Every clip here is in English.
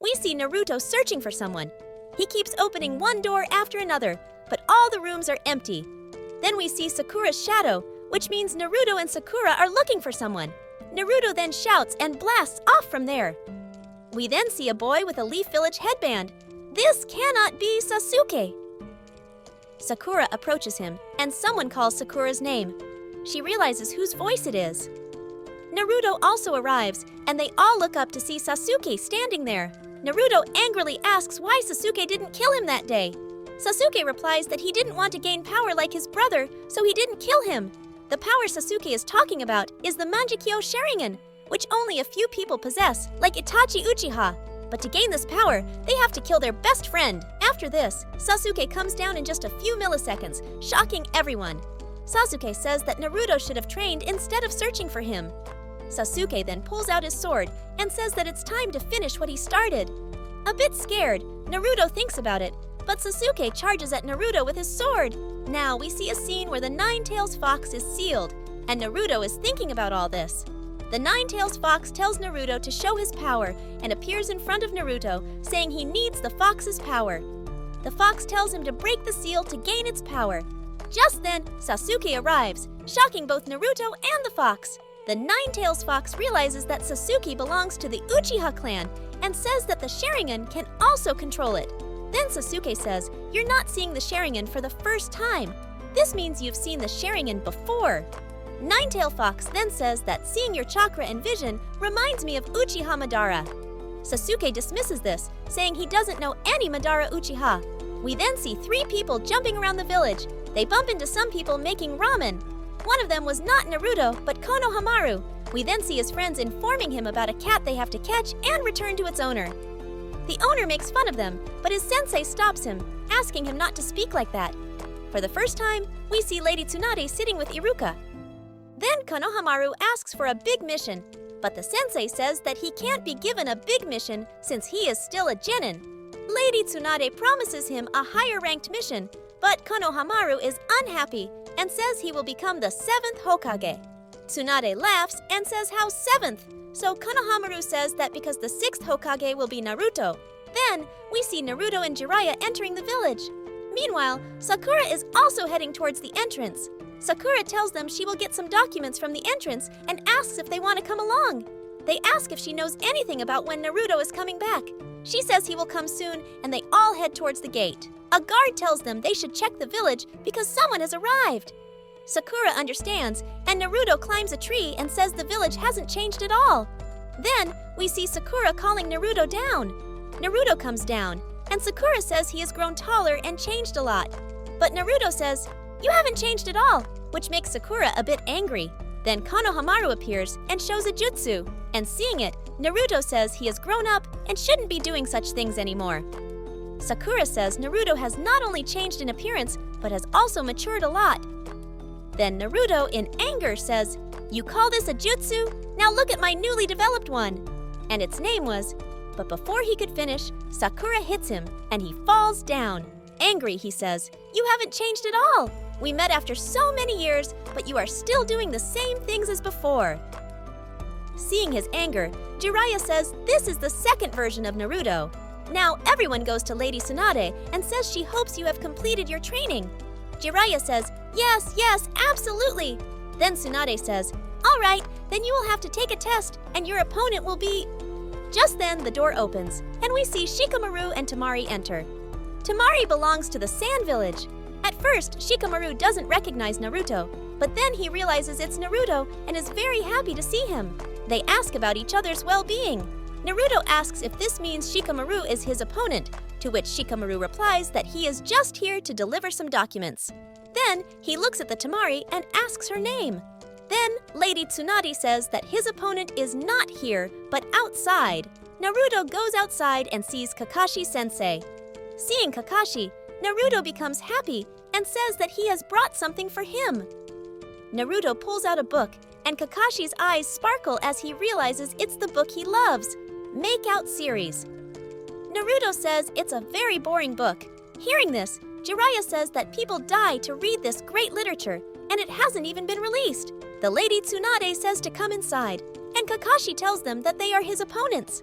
we see Naruto searching for someone. He keeps opening one door after another, but all the rooms are empty. Then we see Sakura's shadow, which means Naruto and Sakura are looking for someone. Naruto then shouts and blasts off from there. We then see a boy with a Leaf Village headband. This cannot be Sasuke. Sakura approaches him, and someone calls Sakura's name. She realizes whose voice it is. Naruto also arrives, and they all look up to see Sasuke standing there. Naruto angrily asks why Sasuke didn't kill him that day. Sasuke replies that he didn't want to gain power like his brother, so he didn't kill him. The power Sasuke is talking about is the mangekyo sharingan, which only a few people possess, like Itachi Uchiha. But to gain this power, they have to kill their best friend. After this, Sasuke comes down in just a few milliseconds, shocking everyone. Sasuke says that Naruto should have trained instead of searching for him. Sasuke then pulls out his sword and says that it's time to finish what he started. A bit scared, Naruto thinks about it, but Sasuke charges at Naruto with his sword. Now we see a scene where the Nine-Tails Fox is sealed, and Naruto is thinking about all this. The Nine-Tails Fox tells Naruto to show his power and appears in front of Naruto, saying he needs the fox's power. The fox tells him to break the seal to gain its power. Just then, Sasuke arrives, shocking both Naruto and the fox. The Nine-Tails Fox realizes that Sasuke belongs to the Uchiha clan and says that the Sharingan can also control it. Then Sasuke says, "You're not seeing the Sharingan for the first time. This means you've seen the Sharingan before." Nine-Tail Fox then says that seeing your chakra and vision reminds me of Uchiha Madara. Sasuke dismisses this, saying he doesn't know any Madara Uchiha. We then see 3 people jumping around the village. They bump into some people making ramen. One of them was not Naruto, but Konohamaru. We then see his friends informing him about a cat they have to catch and return to its owner. The owner makes fun of them, but his sensei stops him, asking him not to speak like that. For the first time, we see Lady Tsunade sitting with Iruka. Then Konohamaru asks for a big mission, but the sensei says that he can't be given a big mission since he is still a genin. Lady Tsunade promises him a higher-ranked mission, but Konohamaru is unhappy and says he will become the 7th Hokage. Tsunade laughs and says how 7th, so Konohamaru says that because the 6th Hokage will be Naruto. Then, we see Naruto and Jiraiya entering the village. Meanwhile, Sakura is also heading towards the entrance. Sakura tells them she will get some documents from the entrance and asks if they want to come along. They ask if she knows anything about when Naruto is coming back. She says he will come soon, and they all head towards the gate. A guard tells them they should check the village because someone has arrived. Sakura understands, and Naruto climbs a tree and says the village hasn't changed at all. Then, we see Sakura calling Naruto down. Naruto comes down, and Sakura says he has grown taller and changed a lot. But Naruto says, "You haven't changed at all," which makes Sakura a bit angry. Then Konohamaru appears and shows a jutsu, and seeing it, Naruto says he has grown up and shouldn't be doing such things anymore. Sakura says Naruto has not only changed in appearance, but has also matured a lot. Then Naruto, in anger, says, "You call this a jutsu? Now look at my newly developed one." And its name was... But before he could finish, Sakura hits him, and he falls down. Angry, he says, "You haven't changed at all. We met after so many years, but you are still doing the same things as before." Seeing his anger, Jiraiya says this is the 2nd version of Naruto. Now everyone goes to Lady Tsunade and says she hopes you have completed your training. Jiraiya says, yes, absolutely." Then Tsunade says, "All right, then you will have to take a test, and your opponent will be..." Just then, the door opens, and we see Shikamaru and Temari enter. Temari belongs to the Sand Village. At first, Shikamaru doesn't recognize Naruto, but then he realizes it's Naruto and is very happy to see him. They ask about each other's well-being. Naruto asks if this means Shikamaru is his opponent, to which Shikamaru replies that he is just here to deliver some documents. Then, he looks at the Temari and asks her name. Then, Lady Tsunade says that his opponent is not here, but outside. Naruto goes outside and sees Kakashi-sensei. Seeing Kakashi, Naruto becomes happy and says that he has brought something for him. Naruto pulls out a book, and Kakashi's eyes sparkle as he realizes it's the book he loves, Make-Out Series. Naruto says it's a very boring book. Hearing this, Jiraiya says that people die to read this great literature, and it hasn't even been released. The Lady Tsunade says to come inside, and Kakashi tells them that they are his opponents.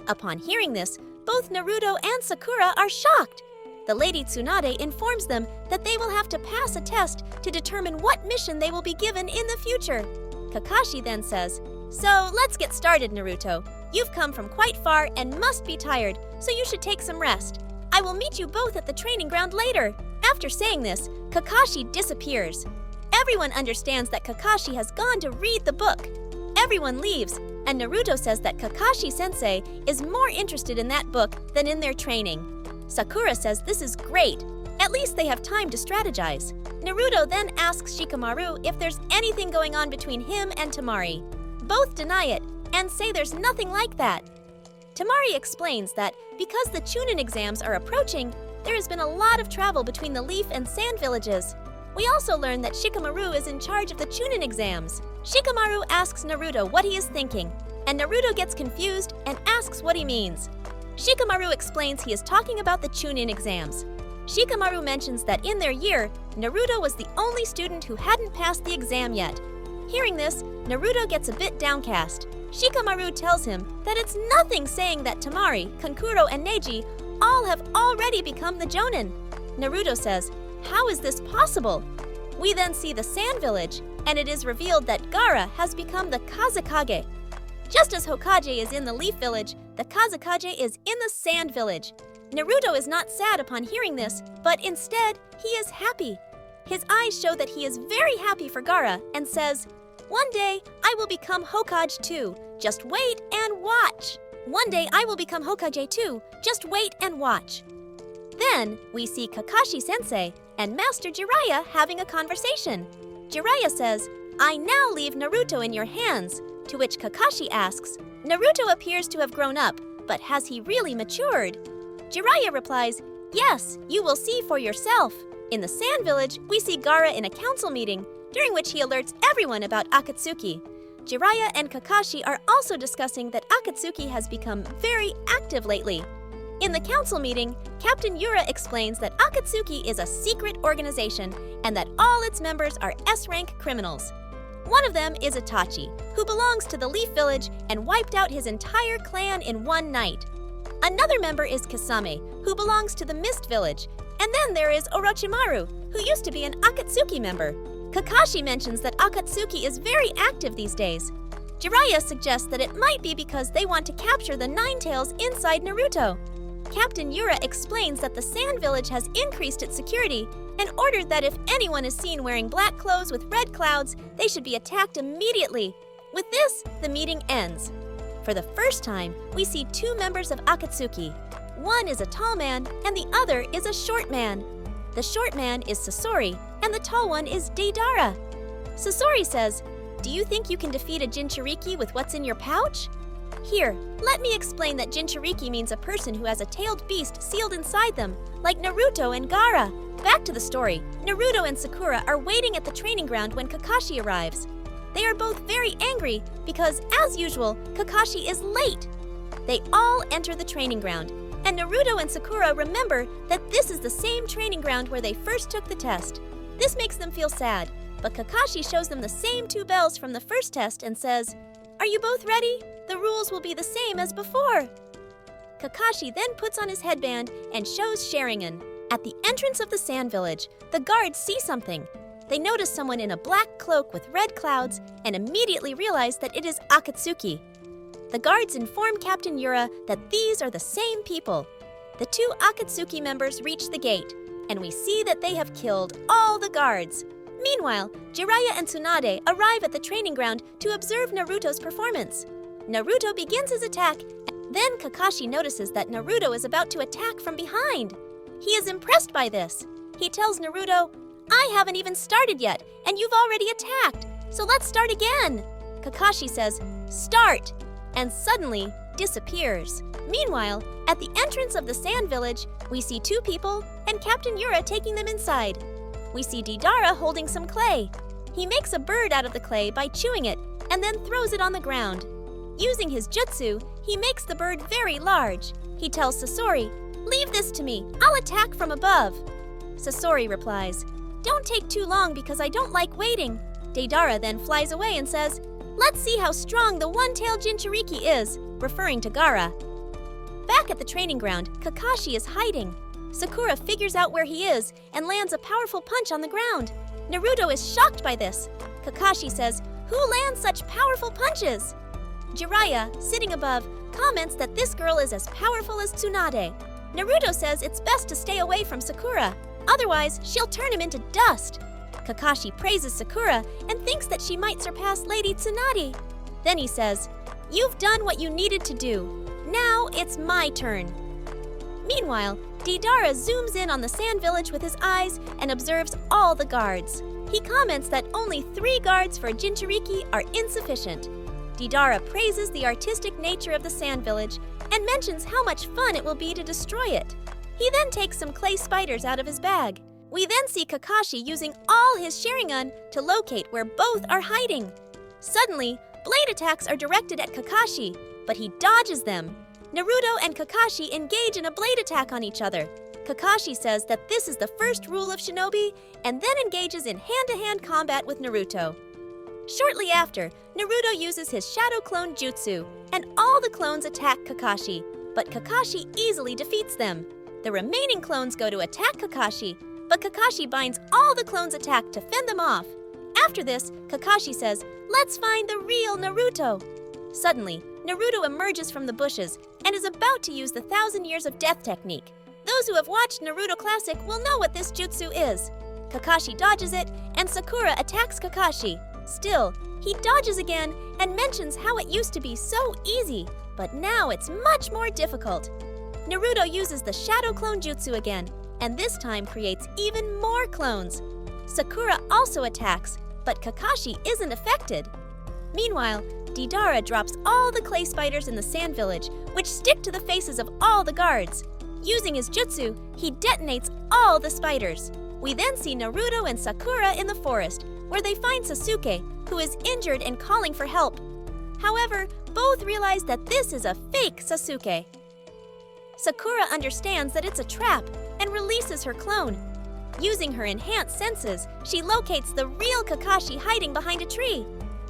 Upon hearing this, both Naruto and Sakura are shocked. The Lady Tsunade informs them that they will have to pass a test to determine what mission they will be given in the future. Kakashi then says, "So let's get started, Naruto. You've come from quite far and must be tired, so you should take some rest. I will meet you both at the training ground later." After saying this, Kakashi disappears. Everyone understands that Kakashi has gone to read the book. Everyone leaves, and Naruto says that Kakashi-sensei is more interested in that book than in their training. Sakura says this is great. At least they have time to strategize. Naruto then asks Shikamaru if there's anything going on between him and Temari. Both deny it and say there's nothing like that. Temari explains that because the Chunin exams are approaching, there has been a lot of travel between the Leaf and Sand villages. We also learn that Shikamaru is in charge of the Chunin exams. Shikamaru asks Naruto what he is thinking, and Naruto gets confused and asks what he means. Shikamaru explains he is talking about the Chunin exams. Shikamaru mentions that in their year, Naruto was the only student who hadn't passed the exam yet. Hearing this, Naruto gets a bit downcast. Shikamaru tells him that it's nothing saying that Temari, Kankuro, and Neji all have already become the Jonin. Naruto says, "How is this possible?" We then see the Sand Village, and it is revealed that Gaara has become the Kazekage. Just as Hokage is in the Leaf Village, the Kazekage is in the Sand Village. Naruto is not sad upon hearing this, but instead, he is happy. His eyes show that he is very happy for Gaara and says, "One day, I will become Hokage too. Just wait and watch." One day, I will become Hokage too. Just wait and watch. Then, we see Kakashi-sensei and Master Jiraiya having a conversation. Jiraiya says, "I now leave Naruto in your hands," to which Kakashi asks, "Naruto appears to have grown up, but has he really matured?" Jiraiya replies, "Yes, you will see for yourself." In the Sand Village, we see Gaara in a council meeting, during which he alerts everyone about Akatsuki. Jiraiya and Kakashi are also discussing that Akatsuki has become very active lately. In the council meeting, Captain Yura explains that Akatsuki is a secret organization and that all its members are S-rank criminals. One of them is Itachi, who belongs to the Leaf Village and wiped out his entire clan in one night. Another member is Kasame, who belongs to the Mist Village, and then there is Orochimaru, who used to be an Akatsuki member. Kakashi mentions that Akatsuki is very active these days. Jiraiya suggests that it might be because they want to capture the Nine Tails inside Naruto. Captain Yura explains that the Sand Village has increased its security and ordered that if anyone is seen wearing black clothes with red clouds, they should be attacked immediately. With this, the meeting ends. For the first time, we see two members of Akatsuki. One is a tall man and the other is a short man. The short man is Sasori and the tall one is Deidara. Sasori says, "Do you think you can defeat a Jinchuriki with what's in your pouch?" Here, let me explain that Jinchuriki means a person who has a tailed beast sealed inside them, like Naruto and Gaara. Back to the story, Naruto and Sakura are waiting at the training ground when Kakashi arrives. They are both very angry because, as usual, Kakashi is late. They all enter the training ground, and Naruto and Sakura remember that this is the same training ground where they first took the test. This makes them feel sad, but Kakashi shows them the same two bells from the first test and says, "Are you both ready? The rules will be the same as before." Kakashi then puts on his headband and shows sharingan. At the entrance of the Sand Village, the guards see something. They notice someone in a black cloak with red clouds and immediately realize that it is Akatsuki. The guards inform Captain Yura that these are the same people. The two Akatsuki members reach the gate, and we see that they have killed all the guards. Meanwhile, Jiraiya and Tsunade arrive at the training ground to observe Naruto's performance. Naruto begins his attack, then Kakashi notices that Naruto is about to attack from behind. He is impressed by this. He tells Naruto, "I haven't even started yet, and you've already attacked, so let's start again." Kakashi says, "Start," and suddenly disappears. Meanwhile, at the entrance of the Sand Village, we see two people and Captain Yura taking them inside. We see Deidara holding some clay. He makes a bird out of the clay by chewing it and then throws it on the ground. Using his jutsu, he makes the bird very large. He tells Sasori, "Leave this to me, I'll attack from above." Sasori replies, "Don't take too long because I don't like waiting." Deidara then flies away and says, "Let's see how strong the one-tailed Jinchuriki is," referring to Gaara. Back at the training ground, Kakashi is hiding. Sakura figures out where he is and lands a powerful punch on the ground. Naruto is shocked by this. Kakashi says, "Who lands such powerful punches?" Jiraiya, sitting above, comments that this girl is as powerful as Tsunade. Naruto says it's best to stay away from Sakura, otherwise she'll turn him into dust. Kakashi praises Sakura and thinks that she might surpass Lady Tsunade. Then he says, "You've done what you needed to do. Now it's my turn." Meanwhile, Deidara zooms in on the sand village with his eyes and observes all the guards. He comments that only 3 guards for Jinchuriki are insufficient. Deidara praises the artistic nature of the sand village and mentions how much fun it will be to destroy it. He then takes some clay spiders out of his bag. We then see Kakashi using all his sharingan to locate where both are hiding. Suddenly, blade attacks are directed at Kakashi, but he dodges them. Naruto and Kakashi engage in a blade attack on each other. Kakashi says that this is the first rule of shinobi and then engages in hand-to-hand combat with Naruto. Shortly after, Naruto uses his shadow clone jutsu, and all the clones attack Kakashi, but Kakashi easily defeats them. The remaining clones go to attack Kakashi, but Kakashi binds all the clones' attack to fend them off. After this, Kakashi says, "Let's find the real Naruto." Suddenly, Naruto emerges from the bushes and is about to use the 1,000 Years of Death technique. Those who have watched Naruto Classic will know what this jutsu is. Kakashi dodges it, and Sakura attacks Kakashi. Still, he dodges again and mentions how it used to be so easy, but now it's much more difficult. Naruto uses the shadow clone jutsu again, and this time creates even more clones. Sakura also attacks, but Kakashi isn't affected. Meanwhile, Deidara drops all the clay spiders in the sand village, which stick to the faces of all the guards. Using his jutsu, he detonates all the spiders. We then see Naruto and Sakura in the forest, where they find Sasuke, who is injured and calling for help. However, both realize that this is a fake Sasuke. Sakura understands that it's a trap and releases her clone. Using her enhanced senses, she locates the real Kakashi hiding behind a tree.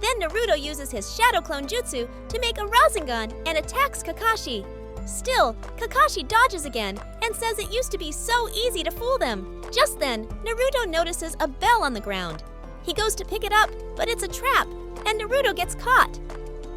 Then Naruto uses his shadow clone jutsu to make a Rasengan and attacks Kakashi. Still, Kakashi dodges again and says it used to be so easy to fool them. Just then, Naruto notices a bell on the ground. He goes to pick it up, but it's a trap, and Naruto gets caught.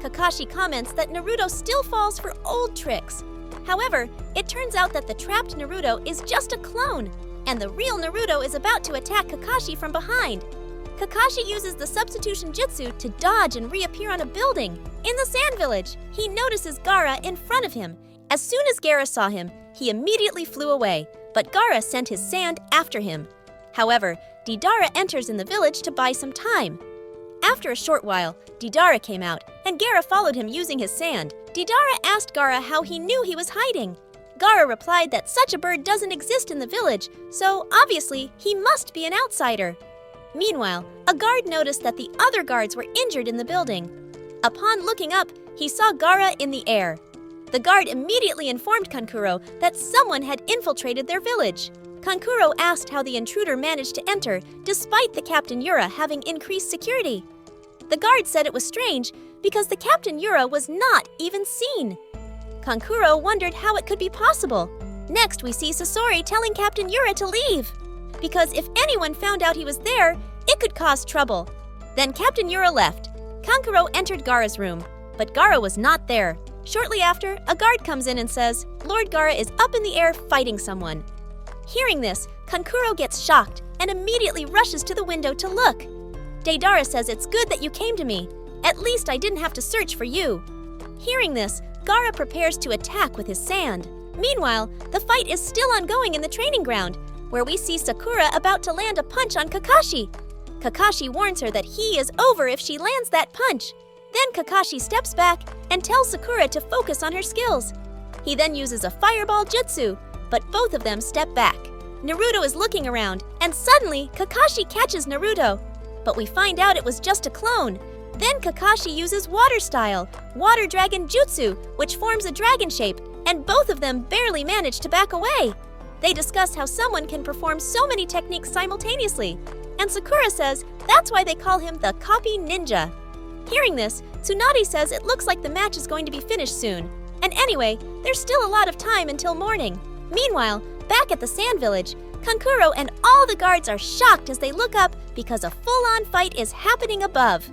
Kakashi comments that Naruto still falls for old tricks. However, it turns out that the trapped Naruto is just a clone, and the real Naruto is about to attack Kakashi from behind. Kakashi uses the substitution jutsu to dodge and reappear on a building. In the sand village, he notices Gaara in front of him. As soon as Gaara saw him, he immediately flew away, but Gaara sent his sand after him. However, Deidara enters in the village to buy some time. After a short while, Deidara came out, and Gaara followed him using his sand. Deidara asked Gaara how he knew he was hiding. Gaara replied that such a bird doesn't exist in the village, so obviously he must be an outsider. Meanwhile, a guard noticed that the other guards were injured in the building. Upon looking up, he saw Gaara in the air. The guard immediately informed Kankuro that someone had infiltrated their village. Kankuro asked how the intruder managed to enter, despite the Captain Yura having increased security. The guard said it was strange because the Captain Yura was not even seen. Kankuro wondered how it could be possible. Next, we see Sasori telling Captain Yura to leave, because if anyone found out he was there, it could cause trouble. Then Captain Yura left. Kankuro entered Gaara's room, but Gaara was not there. Shortly after, a guard comes in and says, Lord Gaara is up in the air fighting someone. Hearing this, Kankuro gets shocked and immediately rushes to the window to look. Deidara says it's good that you came to me. At least I didn't have to search for you. Hearing this, Gaara prepares to attack with his sand. Meanwhile, the fight is still ongoing in the training ground, where we see Sakura about to land a punch on Kakashi. Kakashi warns her that he is over if she lands that punch. Then Kakashi steps back and tells Sakura to focus on her skills. He then uses a fireball jutsu, but both of them step back. Naruto is looking around, and suddenly Kakashi catches Naruto. But we find out it was just a clone. Then Kakashi uses water style, water dragon jutsu, which forms a dragon shape, and both of them barely manage to back away. They discuss how someone can perform so many techniques simultaneously, and Sakura says that's why they call him the copy ninja. Hearing this, Tsunade says it looks like the match is going to be finished soon. And anyway, there's still a lot of time until morning. Meanwhile, back at the Sand Village, Kankuro and all the guards are shocked as they look up because a full-on fight is happening above.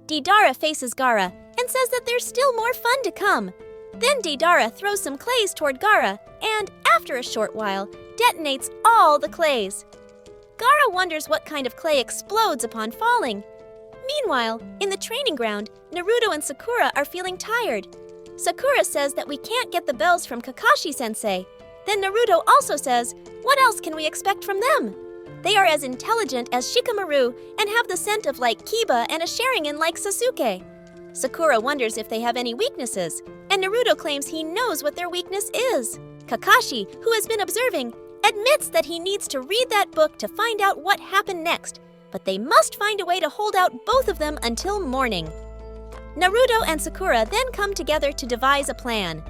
Deidara faces Gaara and says that there's still more fun to come. Then Deidara throws some clays toward Gaara and, after a short while, detonates all the clays. Gaara wonders what kind of clay explodes upon falling. Meanwhile, in the training ground, Naruto and Sakura are feeling tired. Sakura says that we can't get the bells from Kakashi-sensei. Then Naruto also says, what else can we expect from them? They are as intelligent as Shikamaru and have the scent of like Kiba and a sharingan like Sasuke. Sakura wonders if they have any weaknesses, and Naruto claims he knows what their weakness is. Kakashi, who has been observing, admits that he needs to read that book to find out what happened next, but they must find a way to hold out both of them until morning. Naruto and Sakura then come together to devise a plan.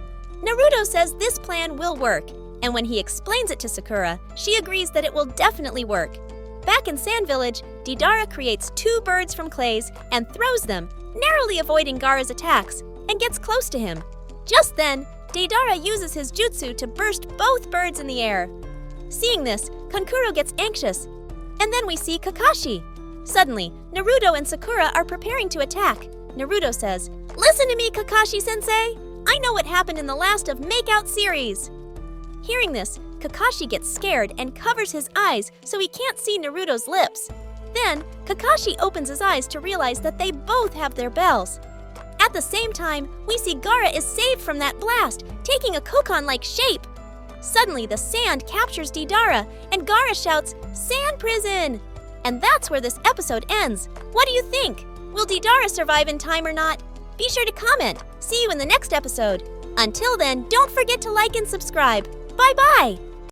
Naruto says this plan will work, and when he explains it to Sakura, she agrees that it will definitely work. Back in Sand Village, Deidara creates 2 birds from clays and throws them, narrowly avoiding Gaara's attacks, and gets close to him. Just then, Deidara uses his jutsu to burst both birds in the air. Seeing this, Kankuro gets anxious, and then we see Kakashi. Suddenly, Naruto and Sakura are preparing to attack. Naruto says, "Listen to me, Kakashi-sensei! I know what happened in the last of Make-Out series!" Hearing this, Kakashi gets scared and covers his eyes so he can't see Naruto's lips. Then, Kakashi opens his eyes to realize that they both have their bells. At the same time, we see Gaara is saved from that blast, taking a Kokon-like shape. Suddenly, the sand captures Deidara, and Gaara shouts, "Sand prison!" And that's where this episode ends. What do you think? Will Deidara survive in time or not? Be sure to comment. See you in the next episode. Until then, don't forget to like and subscribe. Bye-bye!